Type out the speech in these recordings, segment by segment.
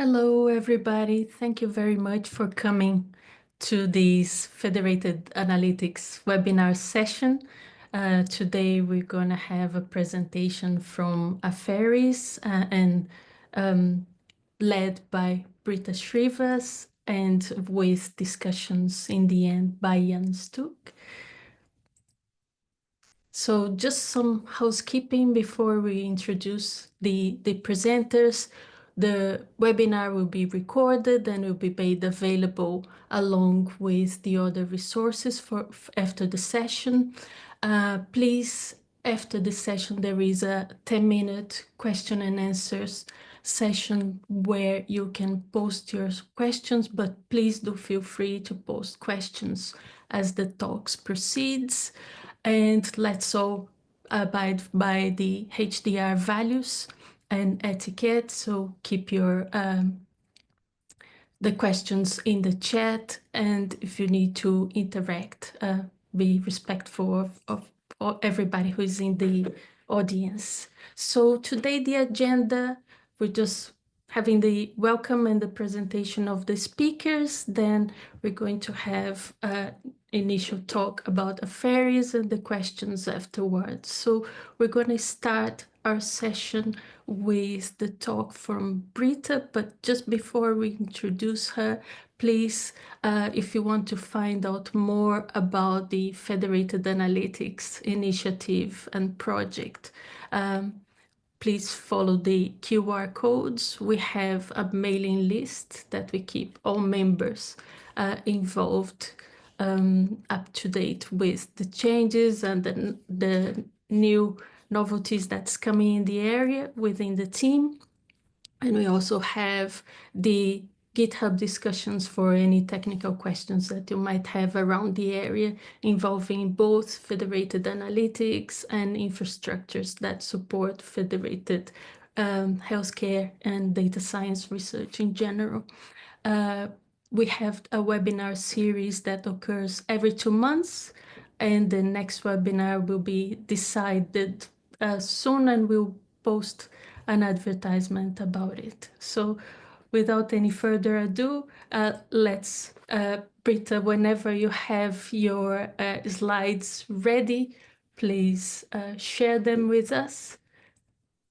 Hello, everybody. Thank you very much for coming to this Federated Analytics webinar session. Today, we're going to have a presentation from Apheris and led by Britta Srivas and with discussions in the end by Jan Stuk. So just some housekeeping before we introduce the presenters. The webinar will be recorded and will be made available along with the other resources after the session. Please, after the session, there is a 10-minute question and answers session where you can post your questions, but please do feel free to post questions as the talks proceeds. And let's all abide by the HDR values and etiquette. So keep your the questions in the chat, and if you need to interact, be respectful of everybody who is in the audience. So today the agenda, we're just having the welcome and the presentation of the speakers. Then we're going to have an initial talk about Apheris and the questions afterwards. So we're going to start our session with the talk from Britta, but just before we introduce her, please, if you want to find out more about the Federated Analytics initiative and project, please follow the QR codes. We have a mailing list that we keep all members involved up to date with the changes and the new novelties that's coming in the area within the team. And we also have the GitHub discussions for any technical questions that you might have around the area involving both federated analytics and infrastructures that support federated healthcare and data science research in general. We have a webinar series that occurs every 2 months, and the next webinar will be decided soon, and we'll post an advertisement about it. So without any further ado, let's, Britta, whenever you have your slides ready, please share them with us.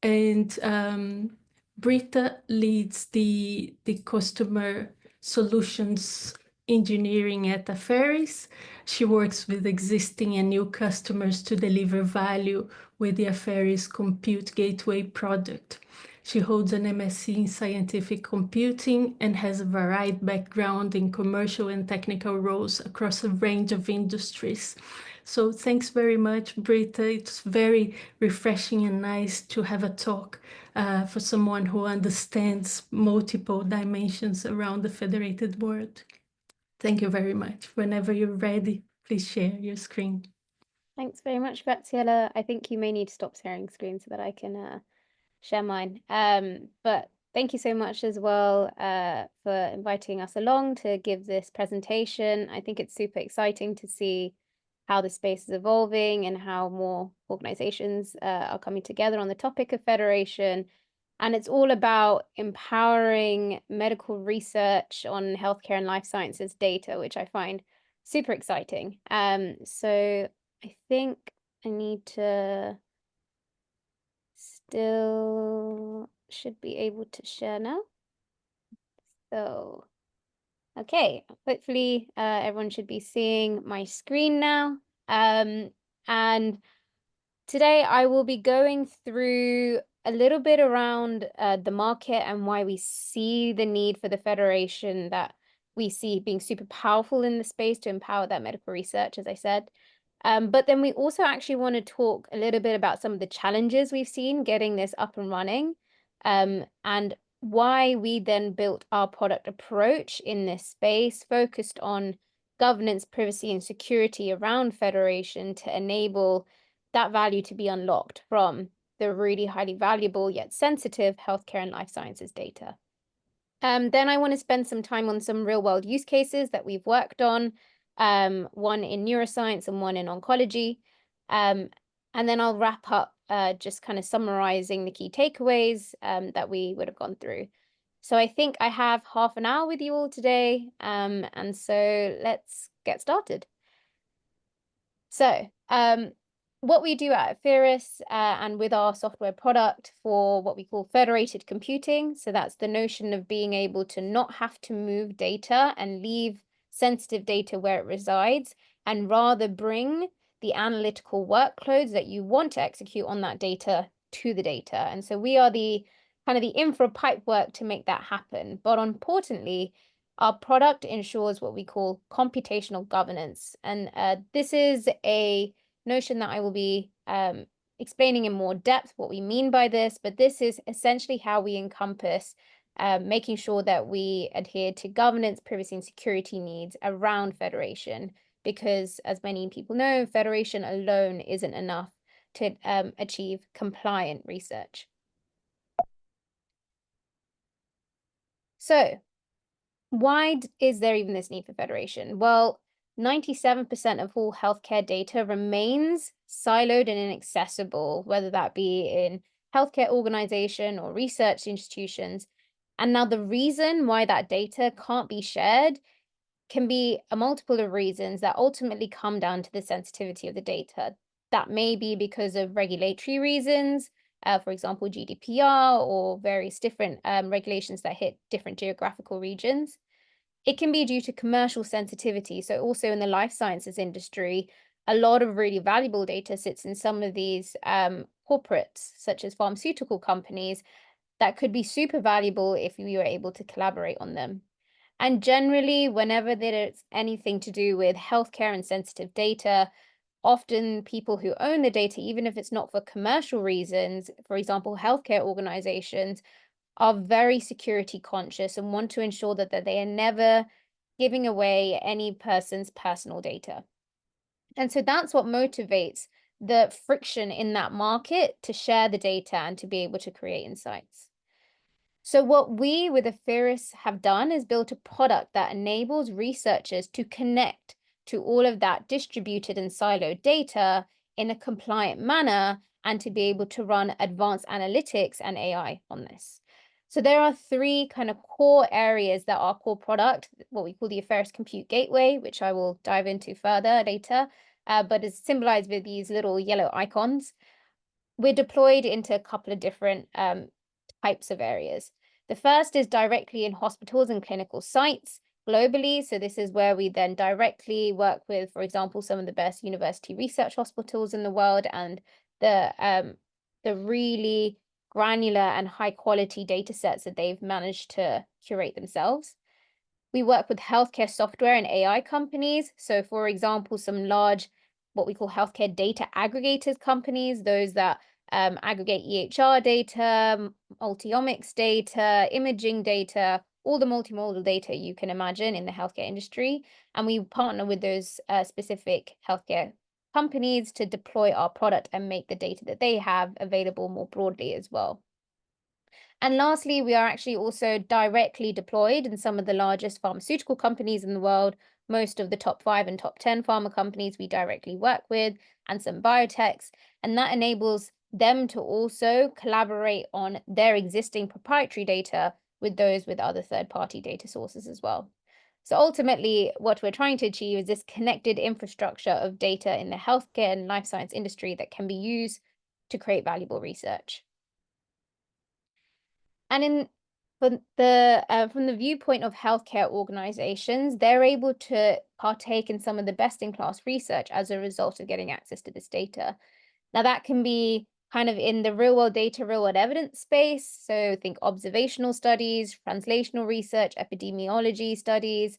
And Britta leads the customer solutions engineering at Apheris. She works with existing and new customers to deliver value with the Apheris Compute Gateway product. She holds an MSc in scientific computing and has a varied background in commercial and technical roles across a range of industries. So thanks very much, Britta. It's very refreshing and nice to have a talk for someone who understands multiple dimensions around the federated world. Thank you very much. Whenever you're ready, please share your screen. Thanks very much, Graziella. I think you may need to stop sharing screen so that I can share mine. But thank you so much as well for inviting us along to give this presentation. I think it's super exciting to see how the space is evolving and how more organizations are coming together on the topic of federation. And it's all about empowering medical research on healthcare and life sciences data, which I find super exciting. So I think I need to still should be able to share now. So, okay, hopefully everyone should be seeing my screen now. And today I will be going through a little bit around the market and why we see the need for the federation that we see being super powerful in the space to empower that medical research, as I said. But then we also actually want to talk a little bit about some of the challenges we've seen getting this up and running, and why we then built our product approach in this space, focused on governance, privacy, and security around federation to enable that value to be unlocked from the really highly valuable yet sensitive healthcare and life sciences data. Then I want to spend some time on some real-world use cases that we've worked on, one in neuroscience and one in oncology. And then I'll wrap up just kind of summarizing the key takeaways that we would have gone through. So I think I have half an hour with you all today, and so let's get started. So what we do at Apheris and with our software product for what we call federated computing, so that's the notion of being able to not have to move data and leave sensitive data where it resides, and rather bring the analytical workloads that you want to execute on that data to the data. And so we are the kind of the infra pipe work to make that happen. But importantly, our product ensures what we call computational governance. And this is a notion that I will be explaining in more depth what we mean by this, but this is essentially how we encompass making sure that we adhere to governance, privacy, and security needs around federation, because as many people know, federation alone isn't enough to achieve compliant research. So why is there even this need for federation? Well, 97% of all healthcare data remains siloed and inaccessible, whether that be in healthcare organization or research institutions. And now the reason why that data can't be shared can be a multiple of reasons that ultimately come down to the sensitivity of the data. That may be because of regulatory reasons, for example, GDPR or various different regulations that hit different geographical regions. It can be due to commercial sensitivity. So also in the life sciences industry, a lot of really valuable data sits in some of these corporates, such as pharmaceutical companies, that could be super valuable if we were able to collaborate on them. And generally, whenever there's anything to do with healthcare and sensitive data, often people who own the data, even if it's not for commercial reasons, for example, healthcare organizations, are very security conscious and want to ensure that they are never giving away any person's personal data. And so that's what motivates the friction in that market to share the data and to be able to create insights. So what we with Apheris have done is built a product that enables researchers to connect to all of that distributed and siloed data in a compliant manner and to be able to run advanced analytics and AI on this. So there are three kind of core areas that our core product, what we call the Apheris Compute Gateway, which I will dive into further later, but is symbolized with these little yellow icons. We're deployed into a couple of different types of areas. The first is directly in hospitals and clinical sites globally. So this is where we then directly work with, for example, some of the best university research hospitals in the world and the really granular and high quality data sets that they've managed to curate themselves. We work with healthcare software and AI companies. So for example, some large, what we call healthcare data aggregators companies, those that aggregate EHR data, multi-omics data, imaging data, all the multimodal data you can imagine in the healthcare industry. And we partner with those specific healthcare companies to deploy our product and make the data that they have available more broadly as well. And lastly, we are actually also directly deployed in some of the largest pharmaceutical companies in the world. Most of the top 5 and top 10 pharma companies we directly work with, and some biotechs. And that enables them to also collaborate on their existing proprietary data with those with other third-party data sources as well. So ultimately, what we're trying to achieve is this connected infrastructure of data in the healthcare and life science industry that can be used to create valuable research. And from the viewpoint of healthcare organizations, they're able to partake in some of the best-in-class research as a result of getting access to this data. Now, that can be kind of in the real-world data, real-world evidence space. So think observational studies, translational research, epidemiology studies,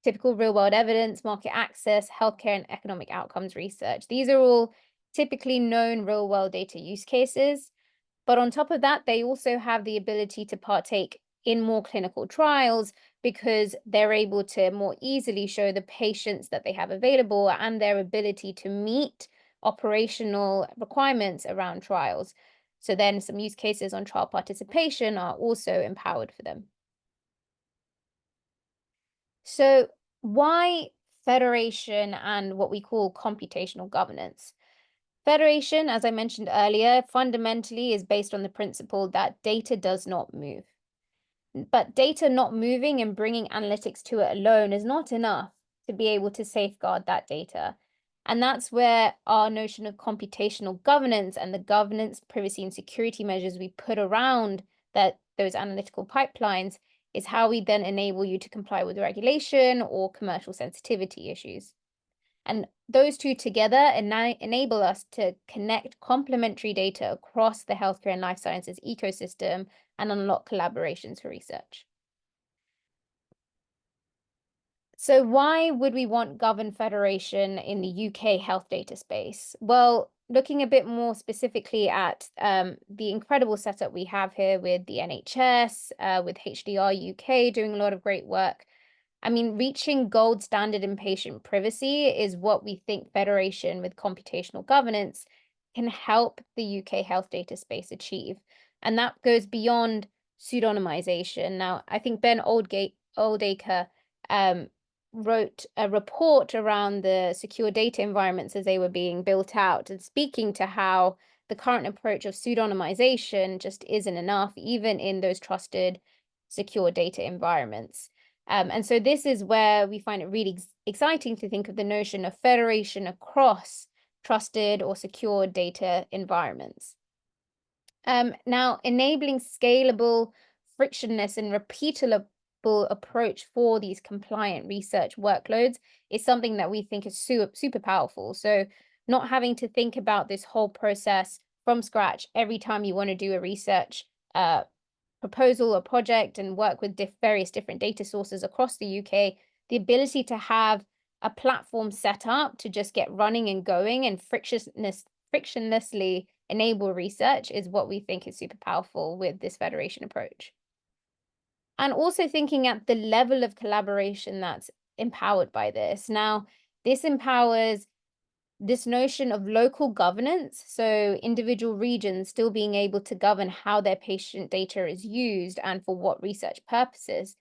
typical real-world evidence, market access, healthcare, and economic outcomes research. These are all typically known real-world data use cases. But on top of that, they also have the ability to partake in more clinical trials because they're able to more easily show the patients that they have available and their ability to meet operational requirements around trials. So then some use cases on trial participation are also empowered for them. So why federation and what we call computational governance? Federation, as I mentioned earlier, fundamentally is based on the principle that data does not move. But data not moving and bringing analytics to it alone is not enough to be able to safeguard that data. And that's where our notion of computational governance and the governance, privacy, and security measures we put around those analytical pipelines is how we then enable you to comply with regulation or commercial sensitivity issues. And those two together enable us to connect complementary data across the healthcare and life sciences ecosystem and unlock collaborations for research. So why would we want governed federation in the UK health data space? Well, looking a bit more specifically at the incredible setup we have here with the NHS, with HDR UK doing a lot of great work. I mean, reaching gold standard in patient privacy is what we think federation with computational governance can help the UK health data space achieve. And that goes beyond pseudonymization. Now, I think Ben Oldacre wrote a report around the secure data environments as they were being built out, and speaking to how the current approach of pseudonymization just isn't enough, even in those trusted, secure data environments. And so this is where we find it really exciting to think of the notion of federation across trusted or secure data environments. Now, enabling scalable, frictionless, and repeatable approach for these compliant research workloads is something that we think is super powerful. So not having to think about this whole process from scratch every time you want to do a research proposal or project and work with various different data sources across the UK, the ability to have a platform set up to just get running and going and frictionlessly enable research is what we think is super powerful with this federation approach. And also thinking at the level of collaboration that's empowered by this. Now, this empowers this notion of local governance, so individual regions still being able to govern how their patient data is used and for what research purposes,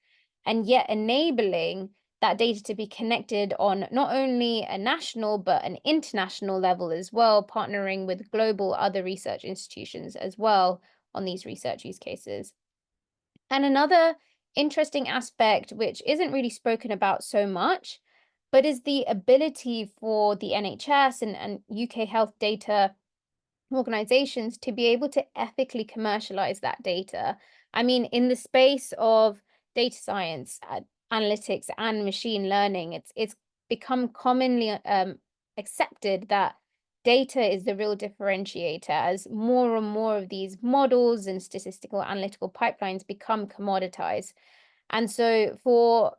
and yet enabling that data to be connected on not only a national but an international level as well, partnering with global other research institutions as well on these research use cases. And another interesting aspect, which isn't really spoken about so much, but is the ability for the NHS and UK health data organizations to be able to ethically commercialize that data. I mean, in the space of data science, analytics, and machine learning, it's become commonly accepted that data is the real differentiator as more and more of these models and statistical analytical pipelines become commoditized. And so for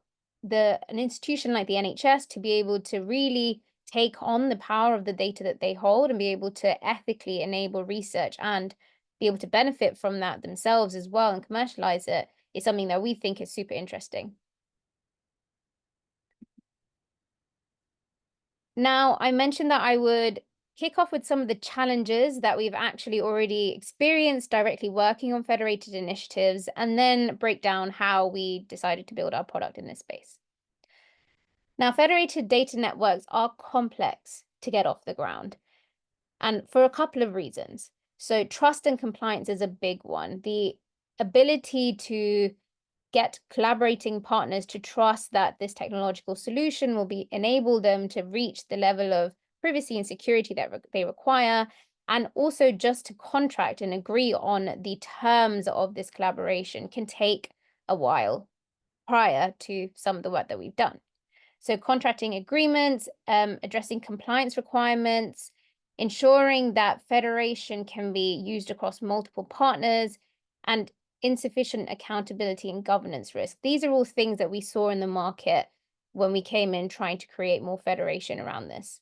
an institution like the NHS to be able to really take on the power of the data that they hold and be able to ethically enable research and be able to benefit from that themselves as well and commercialize it is something that we think is super interesting. Now, I mentioned that I would kick off with some of the challenges that we've actually already experienced directly working on federated initiatives, and then break down how we decided to build our product in this space. Now, federated data networks are complex to get off the ground, and for a couple of reasons. So trust and compliance is a big one. The ability to get collaborating partners to trust that this technological solution will enable them to reach the level of privacy and security that they require, and also just to contract and agree on the terms of this collaboration can take a while prior to some of the work that we've done. So contracting agreements, addressing compliance requirements, ensuring that federation can be used across multiple partners, and insufficient accountability and governance risk. These are all things that we saw in the market when we came in trying to create more federation around this.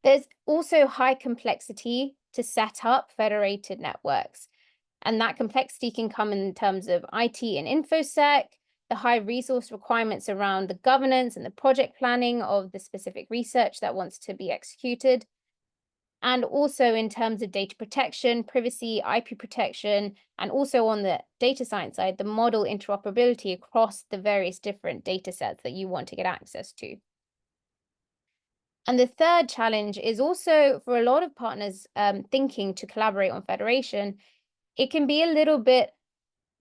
There's also high complexity to set up federated networks, and that complexity can come in terms of IT and InfoSec, the high resource requirements around the governance and the project planning of the specific research that wants to be executed, and also in terms of data protection, privacy, IP protection, and also on the data science side, the model interoperability across the various different data sets that you want to get access to. And the third challenge is also for a lot of partners thinking to collaborate on federation, it can be a little bit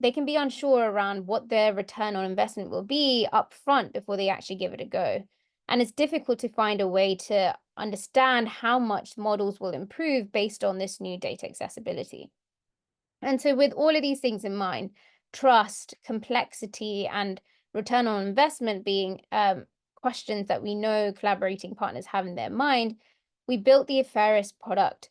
they can be unsure around what their return on investment will be upfront before they actually give it a go. And it's difficult to find a way to understand how much models will improve based on this new data accessibility. And so with all of these things in mind, trust, complexity, and return on investment being questions that we know collaborating partners have in their mind, we built the Apheris product,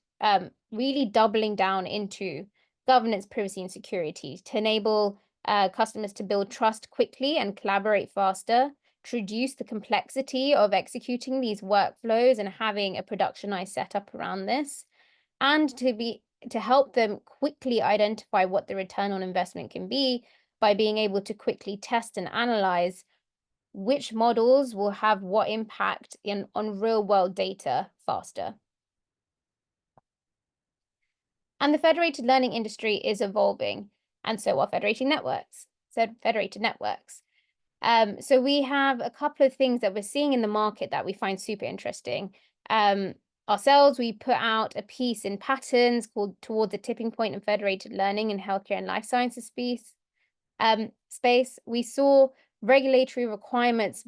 really doubling down into governance, privacy, and security to enable customers to build trust quickly and collaborate faster, to reduce the complexity of executing these workflows and having a productionized setup around this, and to help them quickly identify what the return on investment can be by being able to quickly test and analyze which models will have what impact on real world data faster. And the federated learning industry is evolving, and so are federated networks. So we have a couple of things that we're seeing in the market that we find super interesting. Ourselves, we put out a piece in Patterns called Toward the Tipping Point in Federated Learning in Healthcare and Life Sciences space. We saw regulatory requirements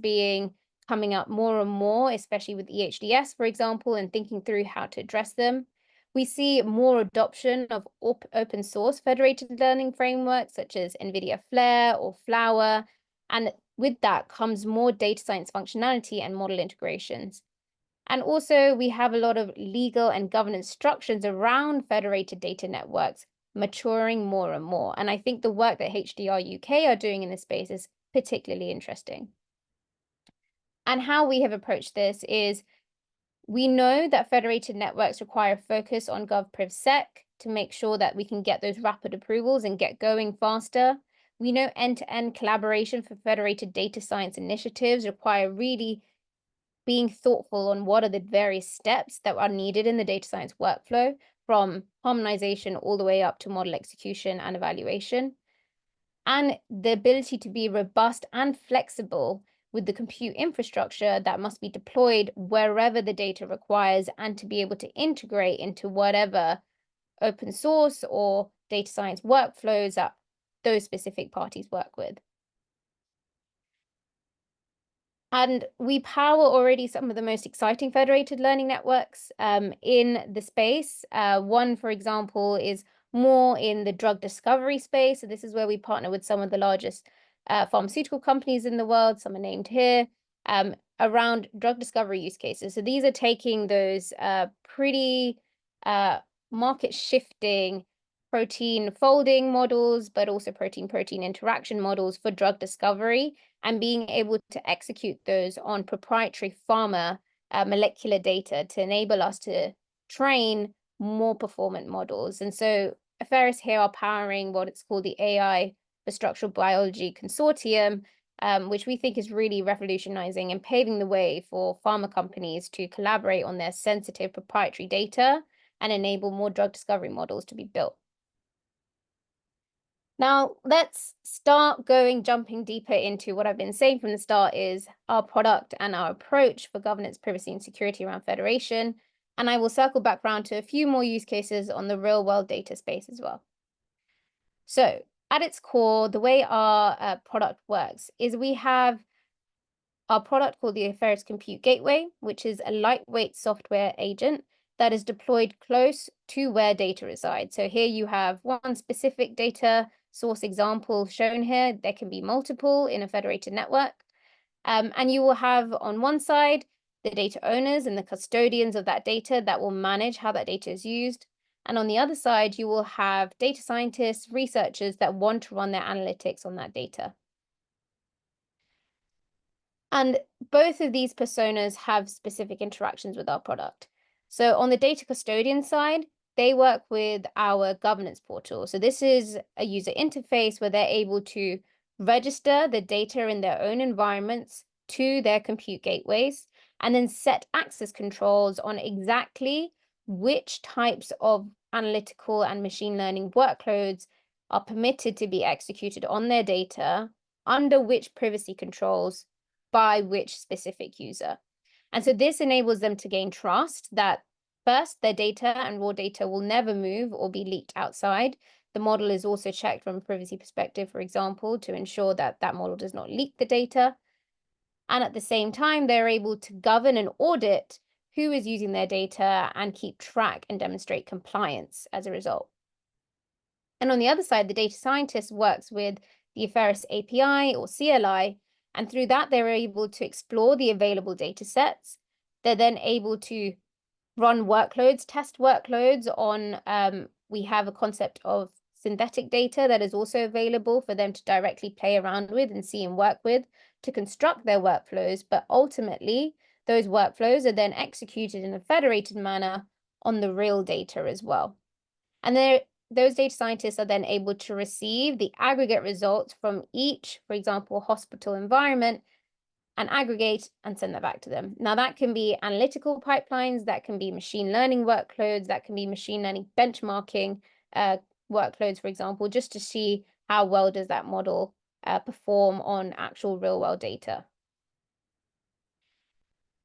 coming up more and more, especially with EHDS, for example, and thinking through how to address them. We see more adoption of open source federated learning frameworks such as NVIDIA Flare or Flower, and with that comes more data science functionality and model integrations. And also we have a lot of legal and governance structures around federated data networks maturing more and more. And I think the work that HDR UK are doing in this space is particularly interesting. And how we have approached this is we know that federated networks require focus on GovPrivSec to make sure that we can get those rapid approvals and get going faster. We know end-to-end collaboration for federated data science initiatives require really being thoughtful on what are the various steps that are needed in the data science workflow, from harmonization all the way up to model execution and evaluation. And the ability to be robust and flexible with the compute infrastructure that must be deployed wherever the data requires, and to be able to integrate into whatever open source or data science workflows that those specific parties work with. And we power already some of the most exciting federated learning networks in the space. One, for example, is more in the drug discovery space. So this is where we partner with some of the largest pharmaceutical companies in the world, some are named here, around drug discovery use cases. So these are taking those pretty market shifting protein folding models, but also protein-protein interaction models for drug discovery, and being able to execute those on proprietary pharma molecular data to enable us to train more performant models. And so Apheris here are powering what it's called the AI for Structural Biology Consortium, which we think is really revolutionizing and paving the way for pharma companies to collaborate on their sensitive proprietary data and enable more drug discovery models to be built. Now, let's start jumping deeper into what I've been saying from the start is our product and our approach for governance, privacy, and security around federation. And I will circle back around to a few more use cases on the real world data space as well. So at its core, the way our product works is we have our product called the Apheris Compute Gateway, which is a lightweight software agent that is deployed close to where data resides. So here you have one specific data source example shown here. There can be multiple in a federated network. And you will have on one side the data owners and the custodians of that data that will manage how that data is used. And on the other side, you will have data scientists, researchers that want to run their analytics on that data. And both of these personas have specific interactions with our product. So on the data custodian side, they work with our governance portal. So this is a user interface where they're able to register the data in their own environments to their compute gateways, and then set access controls on exactly which types of analytical and machine learning workloads are permitted to be executed on their data, under which privacy controls, by which specific user. And so this enables them to gain trust that first, their data and raw data will never move or be leaked outside, The model is also checked from a privacy perspective, for example, to ensure that that model does not leak the data. And at the same time, they're able to govern and audit who is using their data and keep track and demonstrate compliance as a result. And on the other side, the data scientist works with the Apheris API or CLI, and through that, they're able to explore the available data sets. They're then able to run workloads, test workloads on, we have a concept of synthetic data that is also available for them to directly play around with and see and work with to construct their workflows. But ultimately, those workflows are then executed in a federated manner on the real data as well. And those data scientists are then able to receive the aggregate results from each, for example, hospital environment, and aggregate and send that back to them. Now, that can be analytical pipelines, that can be machine learning workloads, that can be machine learning benchmarking workloads, for example, just to see how well does that model perform on actual real-world data.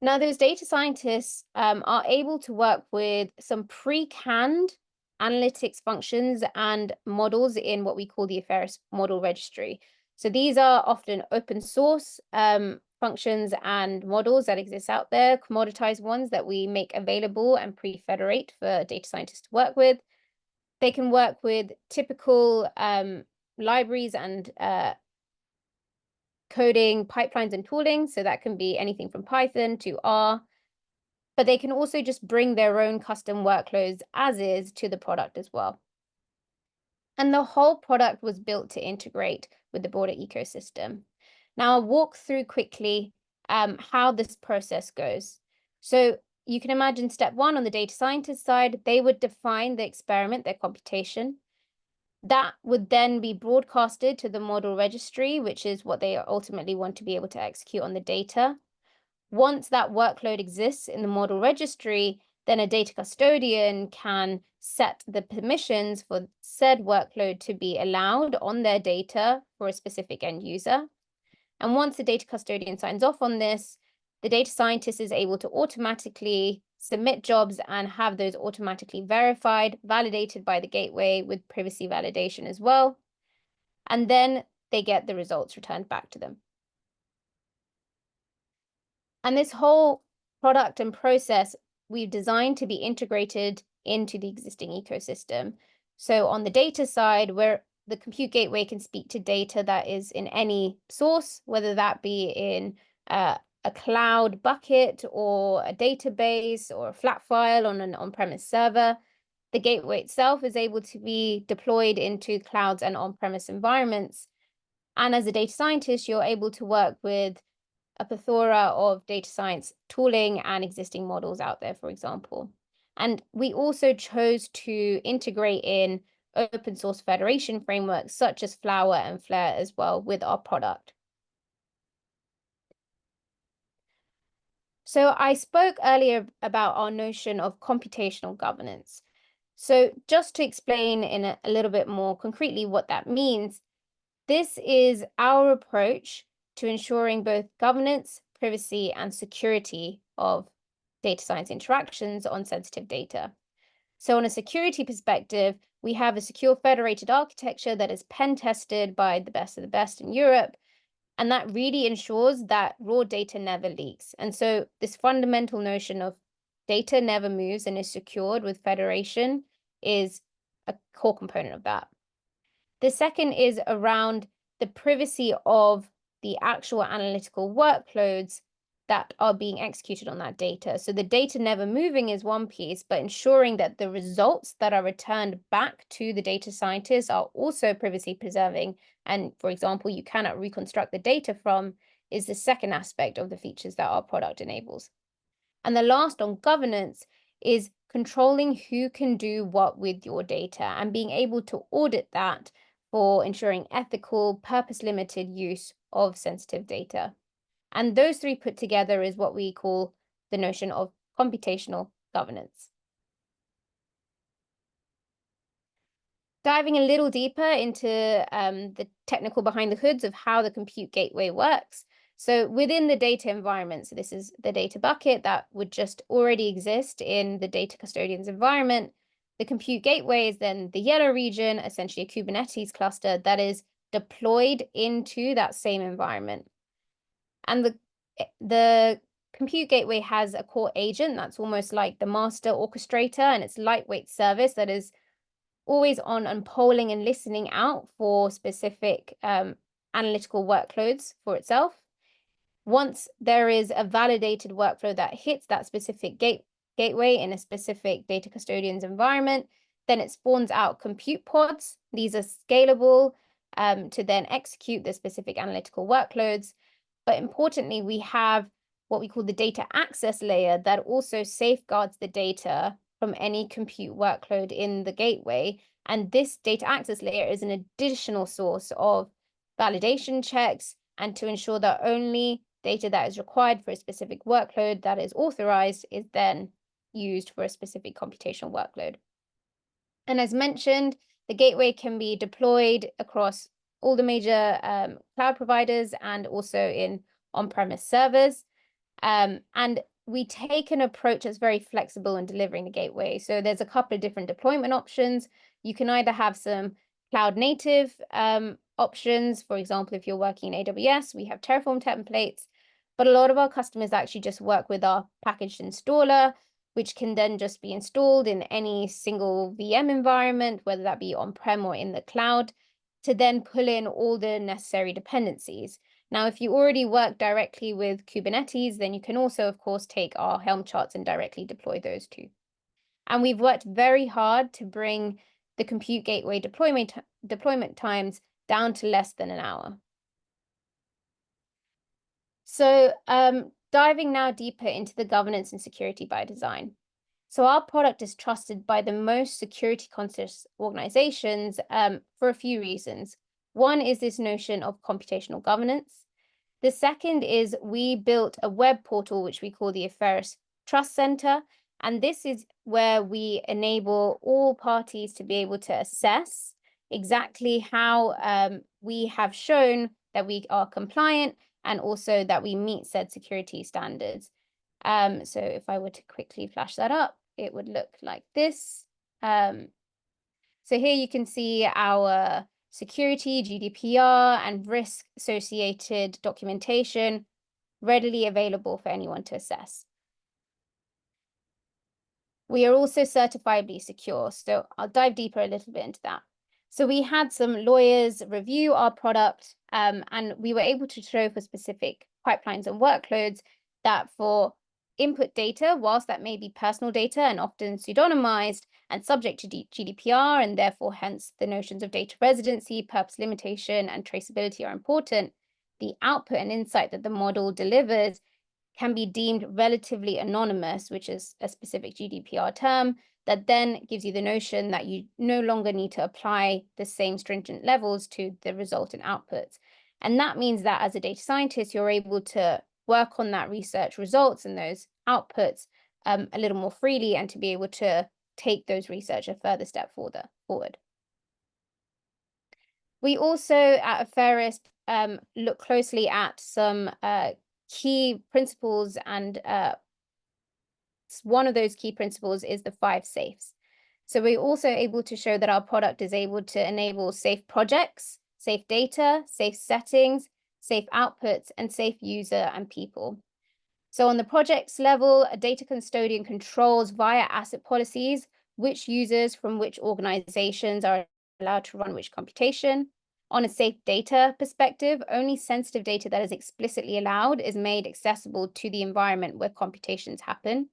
Now, those data scientists are able to work with some pre-canned analytics functions and models in what we call the Apheris model registry. So these are often open source functions and models that exist out there, commoditized ones that we make available and pre-federate for data scientists to work with. They can work with typical libraries and coding pipelines and tooling. So that can be anything from Python to R. But they can also just bring their own custom workloads as is to the product as well. And the whole product was built to integrate with the broader ecosystem. Now I'll walk through quickly how this process goes. So you can imagine step one on the data scientist side, they would define the experiment, their computation. That would then be broadcasted to the model registry, which is what they ultimately want to be able to execute on the data. Once that workload exists in the model registry, then a data custodian can set the permissions for said workload to be allowed on their data for a specific end user. And once the data custodian signs off on this, the data scientist is able to automatically submit jobs and have those automatically verified, validated by the gateway with privacy validation as well. And then they get the results returned back to them. And this whole product and process we've designed to be integrated into the existing ecosystem. So on the data side, where the compute gateway can speak to data that is in any source, whether that be in a cloud bucket or a database or a flat file on an on-premise server. The gateway itself is able to be deployed into clouds and on-premise environments. And as a data scientist, you're able to work with a plethora of data science tooling and existing models out there, for example. And we also chose to integrate in open source federation frameworks such as Flower and Flare as well with our product. So I spoke earlier about our notion of computational governance. So just to explain in a little bit more concretely what that means, this is our approach to ensuring both governance, privacy, and security of data science interactions on sensitive data. So on a security perspective, we have a secure federated architecture that is pen tested by the best of the best in Europe. And that really ensures that raw data never leaks. And so this fundamental notion of data never moves and is secured with federation is a core component of that. The second is around the privacy of the actual analytical workloads that are being executed on that data. So the data never moving is one piece, but ensuring that the results that are returned back to the data scientists are also privacy preserving. And for example, you cannot reconstruct the data from is the second aspect of the features that our product enables. And the last on governance is controlling who can do what with your data and being able to audit that for ensuring ethical, purpose-limited use of sensitive data. And those three put together is what we call the notion of computational governance. Diving a little deeper into the technical behind the hoods of how the compute gateway works. So within the data environment, so this is the data bucket that would just already exist in the data custodian's environment. The compute gateway is then the yellow region, essentially a Kubernetes cluster that is deployed into that same environment. And the compute gateway has a core agent that's almost like the master orchestrator, and it's lightweight service that is always on and polling and listening out for specific analytical workloads for itself. Once there is a validated workflow that hits that specific gateway in a specific data custodian's environment, then it spawns out compute pods. These are scalable to then execute the specific analytical workloads. But importantly, we have what we call the data access layer that also safeguards the data from any compute workload in the gateway. And this data access layer is an additional source of validation checks and to ensure that only data that is required for a specific workload that is authorized is then used for a specific computational workload. And as mentioned, the gateway can be deployed across all the major cloud providers and also in on-premise servers. And we take an approach that's very flexible in delivering the gateway. So there's a couple of different deployment options. You can either have some cloud native options. For example, if you're working in AWS, we have Terraform templates, but a lot of our customers actually just work with our packaged installer, which can then just be installed in any single VM environment, whether that be on-prem or in the cloud, to then pull in all the necessary dependencies. Now, if you already work directly with Kubernetes, then you can also, of course, take our Helm charts and directly deploy those too. And we've worked very hard to bring the compute gateway deployment times down to less than an hour. So diving now deeper into the governance and security by design. So our product is trusted by the most security conscious organizations for a few reasons. One is this notion of computational governance. The second is we built a web portal, which we call the Apheris Trust Center. And this is where we enable all parties to be able to assess exactly how we have shown that we are compliant and also that we meet said security standards. So if I were to quickly flash that up, it would look like this. So here you can see our security, GDPR, and risk associated documentation readily available for anyone to assess. We are also certifiably secure, so I'll dive deeper a little bit into that. So we had some lawyers review our product, and we were able to show for specific pipelines and workloads that for input data, whilst that may be personal data and often pseudonymized and subject to GDPR, and therefore hence the notions of data residency, purpose limitation, and traceability are important, the output and insight that the model delivers can be deemed relatively anonymous, which is a specific GDPR term, that then gives you the notion that you no longer need to apply the same stringent levels to the resultant outputs. And that means that as a data scientist, you're able to work on that research results and those outputs a little more freely and to be able to take those research a further step forward. We also at Apheris look closely at some key principles, and one of those key principles is the 5 safes. So we're also able to show that our product is able to enable safe projects, safe data, safe settings, safe outputs, and safe user and people. So on the projects level, a data custodian controls via asset policies which users from which organizations are allowed to run which computation. On a safe data perspective, only sensitive data that is explicitly allowed is made accessible to the environment where computations happen.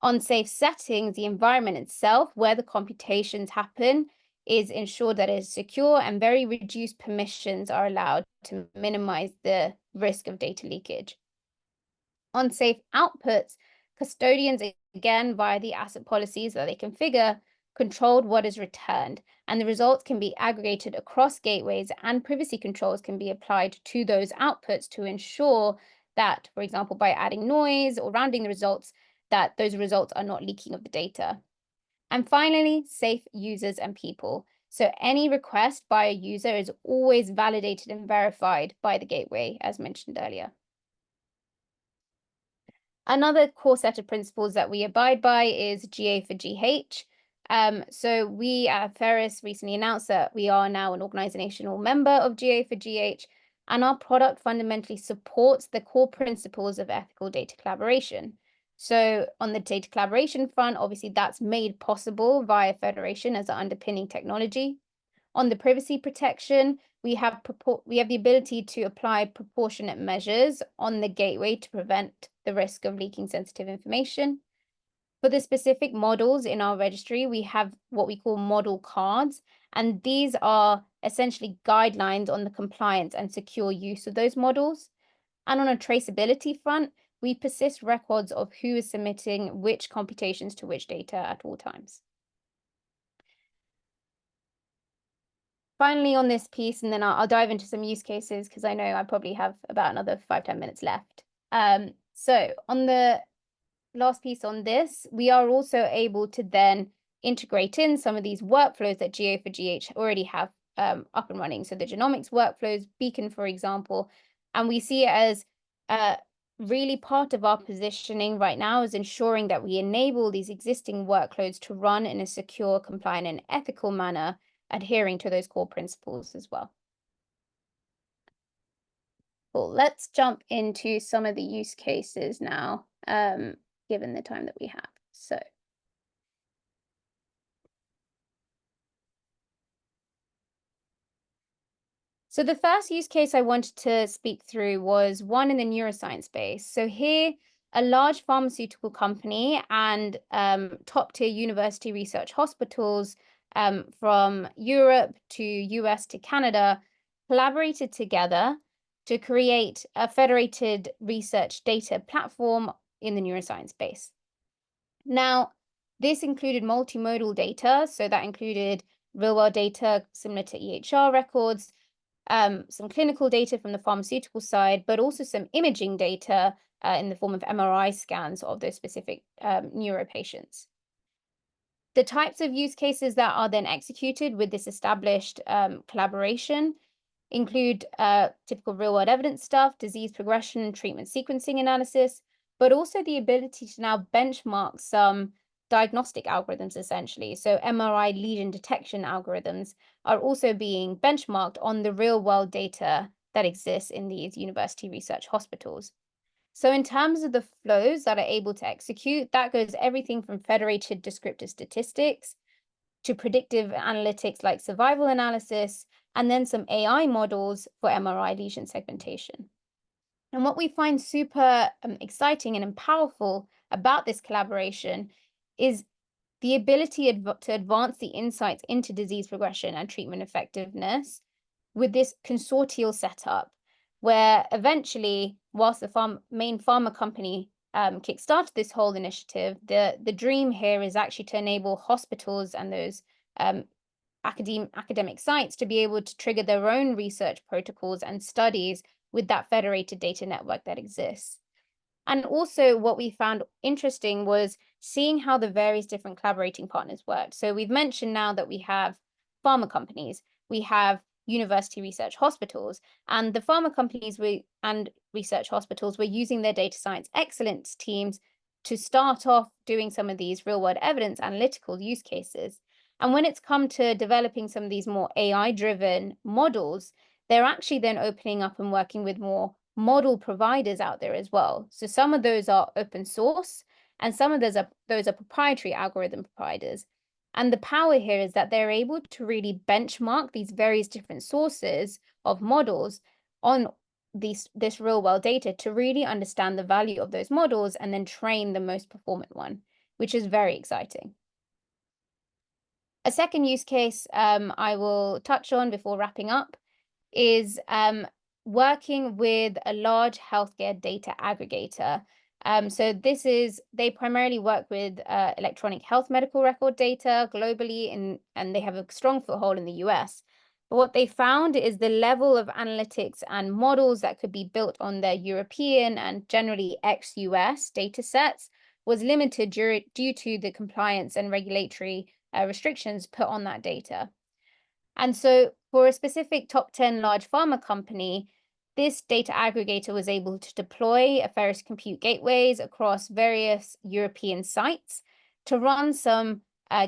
On safe settings, the environment itself, where the computations happen, is ensured that it is secure and very reduced permissions are allowed to minimize the risk of data leakage. On safe outputs, custodians, again, via the asset policies that they configure, controlled what is returned, and the results can be aggregated across gateways, and privacy controls can be applied to those outputs to ensure that, for example, by adding noise or rounding the results, that those results are not leaking of the data. And finally, safe users and people. So any request by a user is always validated and verified by the gateway, as mentioned earlier. Another core set of principles that we abide by is GA for GH. So we at Apheris recently announced that we are now an organizational member of GA4GH, and our product fundamentally supports the core principles of ethical data collaboration. So on the data collaboration front, obviously that's made possible via Federation as an underpinning technology. On the privacy protection, we have the ability to apply proportionate measures on the gateway to prevent the risk of leaking sensitive information. For the specific models in our registry, we have what we call model cards, and these are essentially guidelines on the compliance and secure use of those models. And on a traceability front, we persist records of who is submitting which computations to which data at all times. Finally, on this piece, and then I'll dive into some use cases because I know I probably have about another 5-10 minutes left. So on the last piece on this, we are also able to then integrate in some of these workflows that GA4GH already have up and running. So the genomics workflows, Beacon, for example, and we see it as really part of our positioning right now is ensuring that we enable these existing workloads to run in a secure, compliant, and ethical manner, adhering to those core principles as well. Cool. Let's jump into some of the use cases now, given the time that we have. So the first use case I wanted to speak through was one in the neuroscience space. So here, a large pharmaceutical company and top-tier university research hospitals from Europe to US to Canada collaborated together to create a federated research data platform in the neuroscience space. Now, this included multimodal data, so that included real-world data similar to EHR records, some clinical data from the pharmaceutical side, but also some imaging data in the form of MRI scans of those specific neuro patients. The types of use cases that are then executed with this established collaboration include typical real-world evidence stuff, disease progression and treatment sequencing analysis, but also the ability to now benchmark some diagnostic algorithms, essentially. So MRI lesion detection algorithms are also being benchmarked on the real-world data that exists in these university research hospitals. So in terms of the flows that are able to execute, that goes everything from federated descriptive statistics to predictive analytics like survival analysis, and then some AI models for MRI lesion segmentation. And what we find super exciting and powerful about this collaboration is the ability to advance the insights into disease progression and treatment effectiveness with this consortial setup, where eventually, whilst the main pharma company kickstarted this whole initiative, the dream here is actually to enable hospitals and those academic sites to be able to trigger their own research protocols and studies with that federated data network that exists. And also what we found interesting was seeing how the various different collaborating partners worked. So we've mentioned now that we have pharma companies, we have university research hospitals, and the pharma companies and research hospitals were using their data science excellence teams to start off doing some of these real-world evidence analytical use cases. And when it's come to developing some of these more AI-driven models, they're actually then opening up and working with more model providers out there as well. So some of those are open source, and some of those are proprietary algorithm providers. And the power here is that they're able to really benchmark these various different sources of models on this real-world data to really understand the value of those models and then train the most performant one, which is very exciting. A second use case I will touch on before wrapping up is working with a large healthcare data aggregator. So they primarily work with electronic health medical record data globally, and they have a strong foothold in the US. But what they found is the level of analytics and models that could be built on their European and generally ex-US data sets was limited due to the compliance and regulatory restrictions put on that data. And so for a specific top 10 large pharma company, this data aggregator was able to deploy Apheris compute gateways across various European sites to run some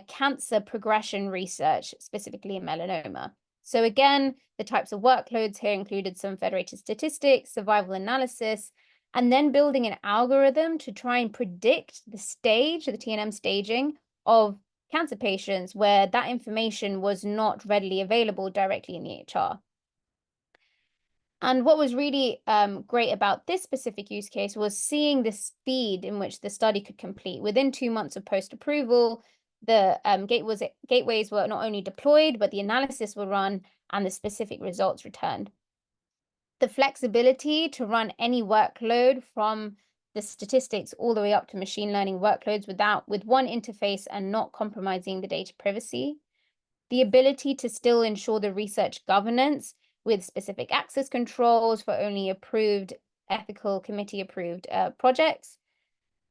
cancer progression research, specifically in melanoma. So again, the types of workloads here included some federated statistics, survival analysis, and then building an algorithm to try and predict the stage, the TNM staging of cancer patients where that information was not readily available directly in the EHR. And what was really great about this specific use case was seeing the speed in which the study could complete. Within 2 months of post-approval, the gateways were not only deployed, but the analysis were run and the specific results returned. The flexibility to run any workload from the statistics all the way up to machine learning workloads with one interface and not compromising the data privacy. The ability to still ensure the research governance with specific access controls for only approved, ethical committee approved projects.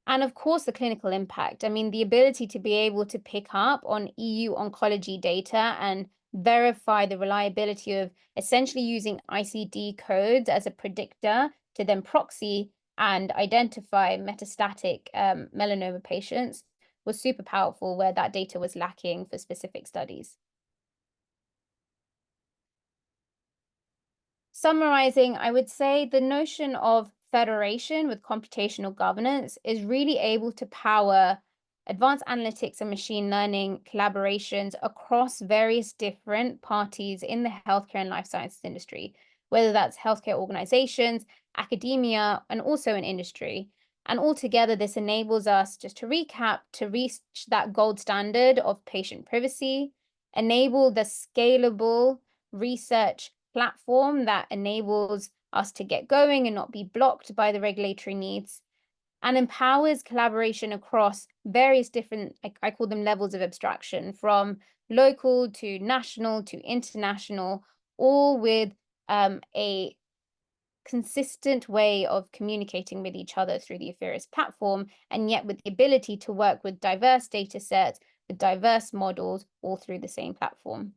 And of course, the clinical impact. I mean, the ability to be able to pick up on EU oncology data and verify the reliability of essentially using ICD codes as a predictor to then proxy and identify metastatic melanoma patients was super powerful, where that data was lacking for specific studies. Summarizing, I would say the notion of federation with computational governance is really able to power advanced analytics and machine learning collaborations across various different parties in the healthcare and life sciences industry, whether that's healthcare organizations, academia, and also in industry. And altogether, this enables us, just to recap, to reach that gold standard of patient privacy, enable the scalable research platform that enables us to get going and not be blocked by the regulatory needs, and empowers collaboration across various different, I call them levels of abstraction, from local to national to international, all with a consistent way of communicating with each other through the Apheris platform, and yet with the ability to work with diverse data sets, with diverse models, all through the same platform.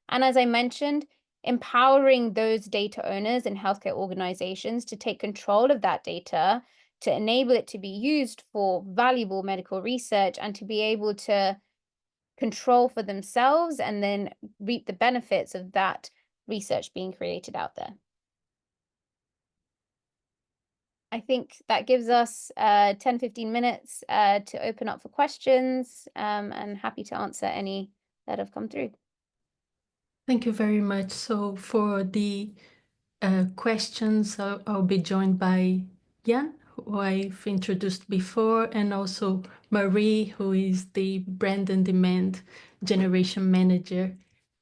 And as I mentioned, empowering those data owners and healthcare organizations to take control of that data, to enable it to be used for valuable medical research and to be able to control for themselves and then reap the benefits of that research being created out there. I think that gives us 10-15 minutes to open up for questions, and happy to answer any that have come through. Thank you very much. So for the questions, I'll be joined by Jan, who I've introduced before, and also Marie, who is the brand and demand generation manager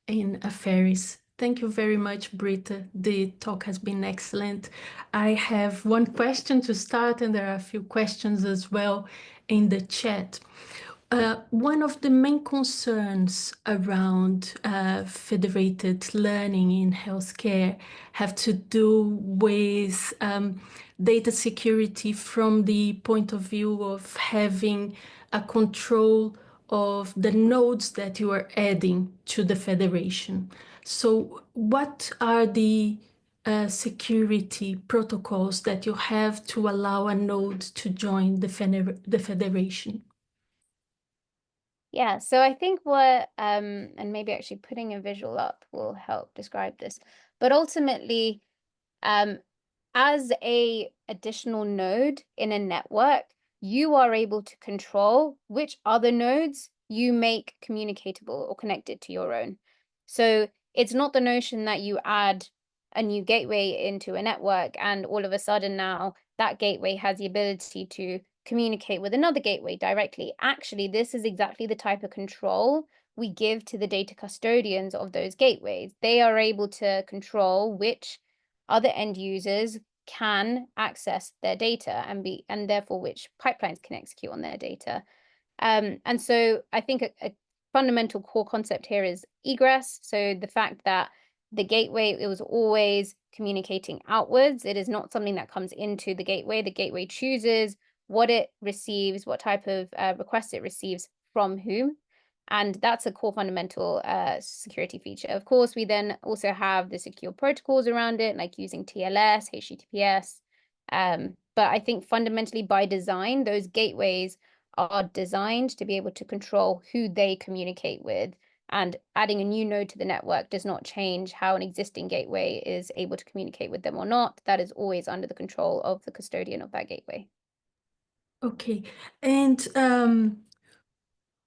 in Apheris. Thank you very much, Britta. The talk has been excellent. I have one question to start, and there are a few questions as well in the chat. One of the main concerns around federated learning in healthcare have to do with data security from the point of view of having a control of the nodes that you are adding to the federation. So what are the security protocols that you have to allow a node to join the federation? Yeah, so I think what, and maybe actually putting a visual up will help describe this, but ultimately, as a additional node in a network, you are able to control which other nodes you make communicatable or connected to your own. So it's not the notion that you add a new gateway into a network and all of a sudden now that gateway has the ability to communicate with another gateway directly. Actually, this is exactly the type of control we give to the data custodians of those gateways. They are able to control which other end users can access their data and therefore which pipelines can execute on their data. And so I think a fundamental core concept here is egress. So the fact that the gateway, it was always communicating outwards. It is not something that comes into the gateway. The gateway chooses what it receives, what type of request it receives from whom. And that's a core fundamental security feature. Of course, we then also have the secure protocols around it, like using TLS, HTTPS. But I think fundamentally by design, those gateways are designed to be able to control who they communicate with. And adding a new node to the network does not change how an existing gateway is able to communicate with them or not. That is always under the control of the custodian of that gateway. Okay, and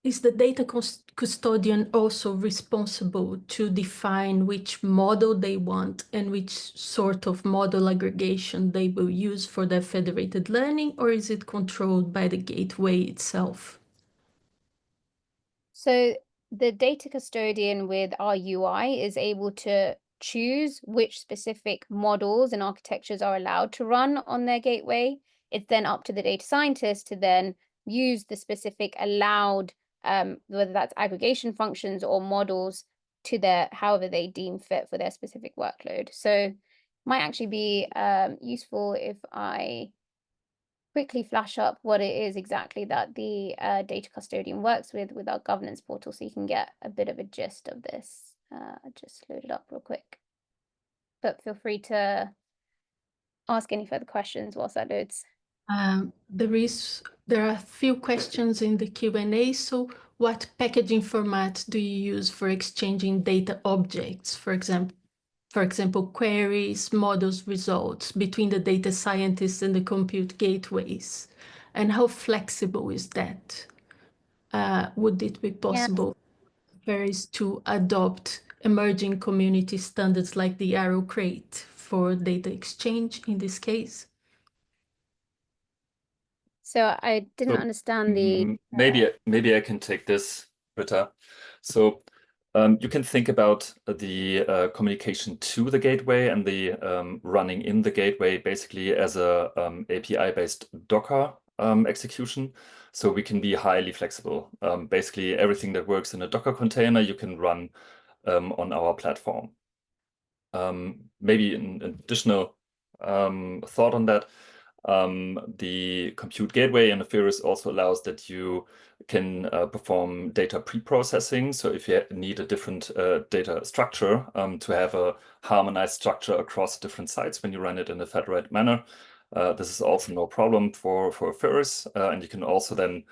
is the data custodian also responsible to define which model they want and which sort of model aggregation they will use for their federated learning, or is it controlled by the gateway itself? So the data custodian with our UI is able to choose which specific models and architectures are allowed to run on their gateway. It's then up to the data scientist to then use the specific allowed, whether that's aggregation functions or models, to their however they deem fit for their specific workload. So might actually be useful if I quickly flash up what it is exactly that the data custodian works with our governance portal, so you can get a bit of a gist of this. Just load it up real quick. But feel free to ask any further questions whilst that loads. There are a few questions in the Q&A. So what packaging format do you use for exchanging data objects? For example, queries, models, results between the data scientists and the compute gateways. And how flexible is that? Would it be possible for Apheris to adopt emerging community standards like the Arrow Crate for data exchange in this case? So I didn't understand the... Maybe I can take this, Britta. So you can think about the communication to the gateway and the running in the gateway basically as a API-based Docker execution. So we can be highly flexible. Basically, everything that works in a Docker container, you can run on our platform. Maybe an additional thought on that. The compute gateway in Apheris also allows that you can perform data pre-processing. So if you need a different data structure to have a harmonized structure across different sites when you run it in a federated manner, this is also no problem for Apheris. And you can also then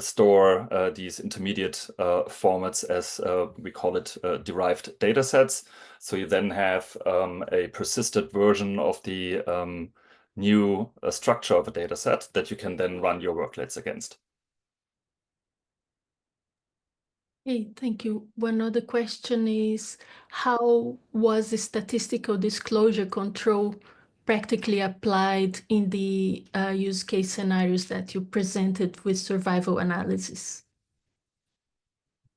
store these intermediate formats as we call it derived data sets. So you then have a persisted version of the new structure of a data set that you can then run your workloads against. Hey, thank you. One other question is, how was the statistical disclosure control practically applied in the use case scenarios that you presented with survival analysis?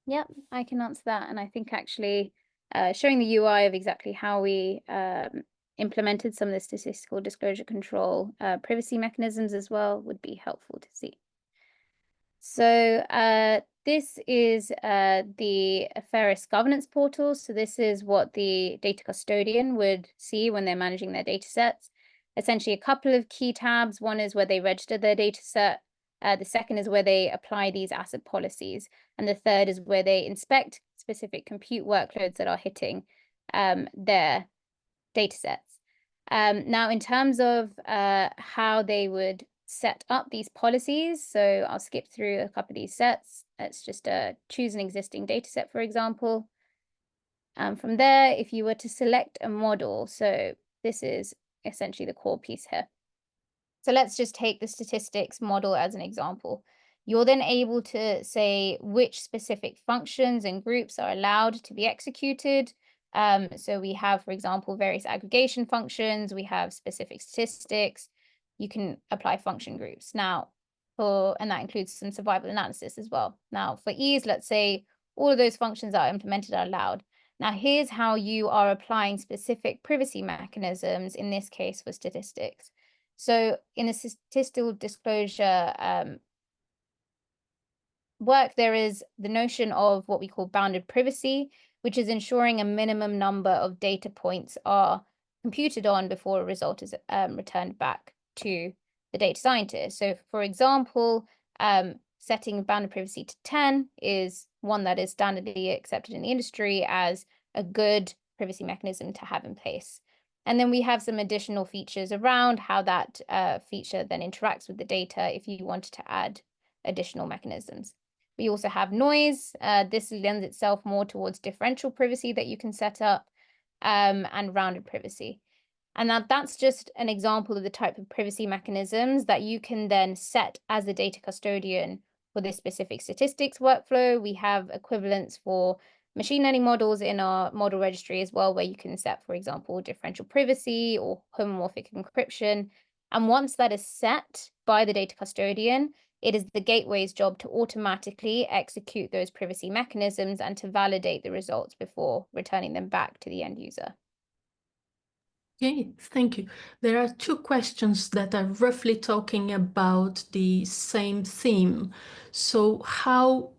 Yep, I can answer that. And I think actually showing the UI of exactly how we implemented some of the statistical disclosure control privacy mechanisms as well would be helpful to see. So this is the Apheris governance portal. So this is what the data custodian would see when they're managing their data sets. Essentially a couple of key tabs. One is where they register their data set. The second is where they apply these asset policies. And the third is where they inspect specific compute workloads that are hitting their data sets. Now, in terms of how they would set up these policies, so I'll skip through a couple of these sets. Let's just choose an existing data set, for example. From there, if you were to select a model, so this is essentially the core piece here. So let's just take the statistics model as an example. You're then able to say which specific functions and groups are allowed to be executed. So we have, for example, various aggregation functions. We have specific statistics. You can apply function groups now, and that includes some survival analysis as well. Now, for ease, let's say all of those functions that are implemented are allowed. Now, here's how you are applying specific privacy mechanisms, in this case for statistics. So in the statistical disclosure work, there is the notion of what we call bounded privacy, which is ensuring a minimum number of data points are computed on before a result is returned back to the data scientist. So for example, setting bounded privacy to 10 is one that is standardly accepted in the industry as a good privacy mechanism to have in place. And then we have some additional features around how that feature then interacts with the data if you wanted to add additional mechanisms. We also have noise. This lends itself more towards differential privacy that you can set up, and rounded privacy. And that's just an example of the type of privacy mechanisms that you can then set as the data custodian for this specific statistics workflow. We have equivalents for machine learning models in our model registry as well, where you can set, for example, differential privacy or homomorphic encryption. And once that is set by the data custodian, it is the gateway's job to automatically execute those privacy mechanisms and to validate the results before returning them back to the end user. Okay, thank you. There are two questions that are roughly talking about the same theme. So how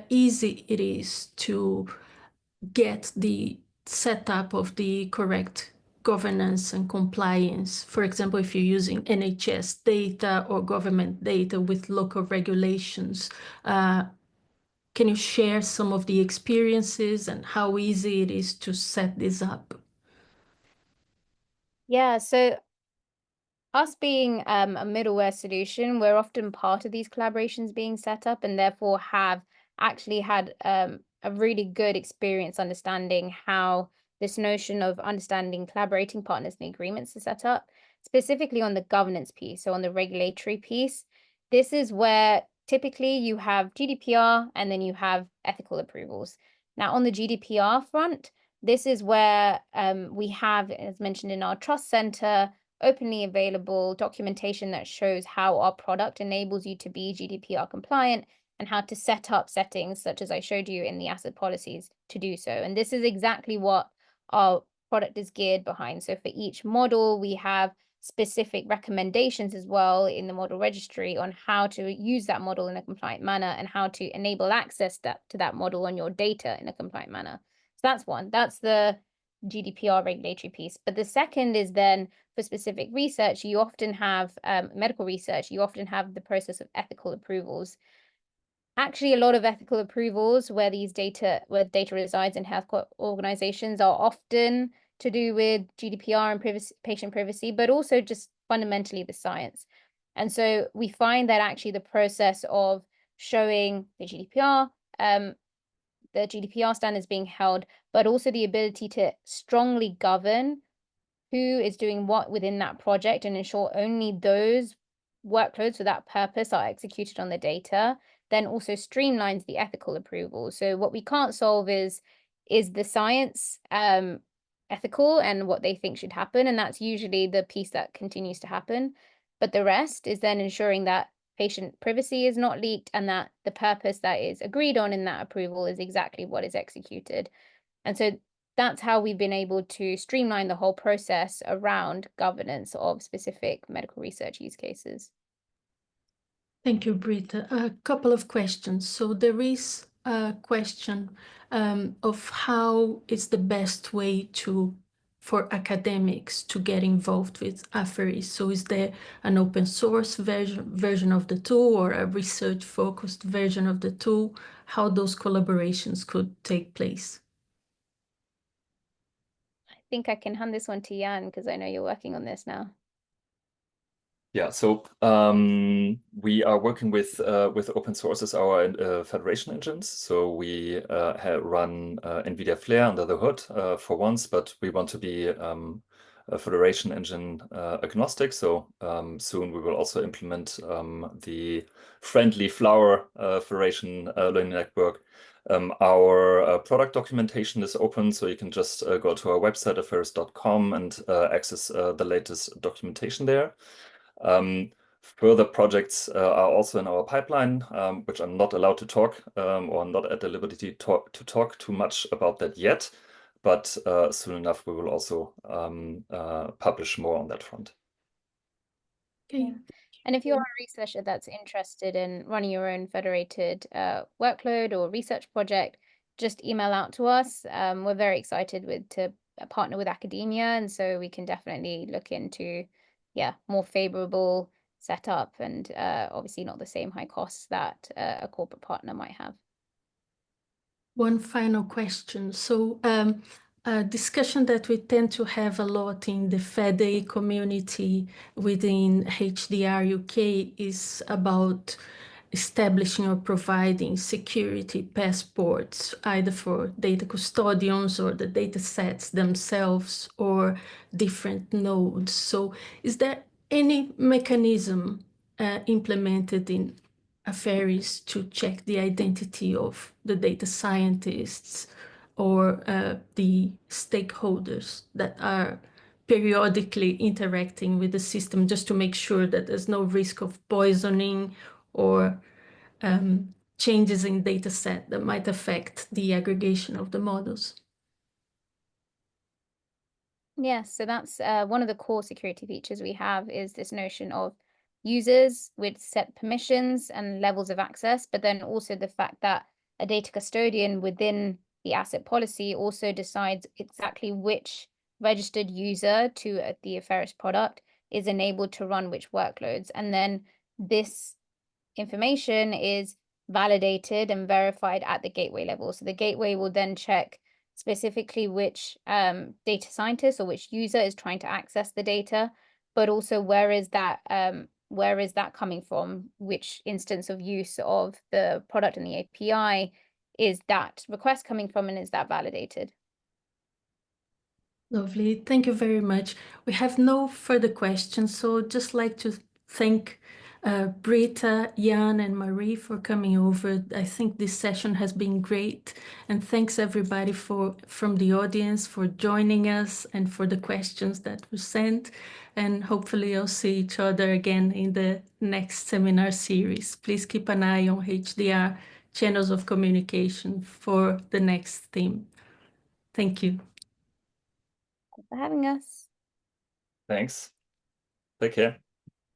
easy it is to get the setup of the correct governance and compliance. For example, if you're using NHS data or government data with local regulations, can you share some of the experiences and how easy it is to set this up? Yeah, so us being a middleware solution, we're often part of these collaborations being set up, and therefore have actually had a really good experience understanding how this notion of understanding collaborating partners and agreements is set up, specifically on the governance piece, so on the regulatory piece. This is where typically you have GDPR and then you have ethical approvals. Now, on the GDPR front, this is where we have, as mentioned in our trust center, openly available documentation that shows how our product enables you to be GDPR compliant and how to set up settings such as I showed you in the asset policies to do so. And this is exactly what our product is geared behind. So for each model, we have specific recommendations as well in the model registry on how to use that model in a compliant manner and how to enable access to that model on your data in a compliant manner. So that's one. That's the GDPR regulatory piece. But the second is then for specific research, you often have medical research, you often have the process of ethical approvals. Actually, a lot of ethical approvals where data resides in health organizations are often to do with GDPR and privacy, patient privacy, but also just fundamentally the science. And so we find that actually the process of showing the GDPR standards being held, but also the ability to strongly govern who is doing what within that project and ensure only those workloads for that purpose are executed on the data, then also streamlines the ethical approval. So what we can't solve is the science ethical and what they think should happen, and that's usually the piece that continues to happen. But the rest is then ensuring that patient privacy is not leaked and that the purpose that is agreed on in that approval is exactly what is executed. And so that's how we've been able to streamline the whole process around governance of specific medical research use cases. Thank you, Britta. A couple of questions. So there is a question of how is the best way for academics to get involved with Apheris. So is there an open source version of the tool or a research focused version of the tool? How those collaborations could take place? I think I can hand this one to Jan because I know you're working on this now. Yeah, so we are working with open source as our federation engines. So we run NVIDIA Flare under the hood for once, but we want to be a federation engine agnostic. So soon we will also implement the friendly Flower Federation learning network. Our product documentation is open, so you can just go to our website, apheris.com, and access the latest documentation there. Further projects are also in our pipeline, which I'm not allowed to talk or not at the liberty to talk too much about that yet. But soon enough, we will also publish more on that front. Okay. Yeah. And if you're a researcher that's interested in running your own federated workload or research project, just email out to us. We're very excited to partner with academia, and so we can definitely look into more favorable setup and obviously not the same high costs that a corporate partner might have. One final question. So a discussion that we tend to have a lot in the FedA community within HDR UK is about establishing or providing security passports, either for data custodians or the data sets themselves or different nodes. So is there any mechanism implemented in Apheris to check the identity of the data scientists or the stakeholders that are periodically interacting with the system, just to make sure that there's no risk of poisoning or changes in data set that might affect the aggregation of the models? Yes, so that's one of the core security features we have is this notion of users with set permissions and levels of access, but then also the fact that a data custodian within the asset policy also decides exactly which registered user to the Apheris product is enabled to run which workloads. And then this information is validated and verified at the gateway level. So the gateway will then check specifically which data scientist or which user is trying to access the data, but also where is that coming from? Which instance of use of the product and the API is that request coming from, and is that validated? Lovely. Thank you very much. We have no further questions, so just like to thank Britta, Jan, and Marie for coming over. I think this session has been great, and thanks everybody from the audience for joining us and for the questions that were sent. And hopefully I'll see each other again in the next seminar series. Please keep an eye on HDR channels of communication for the next theme. Thank you. Thanks for having us. Thanks. Take care.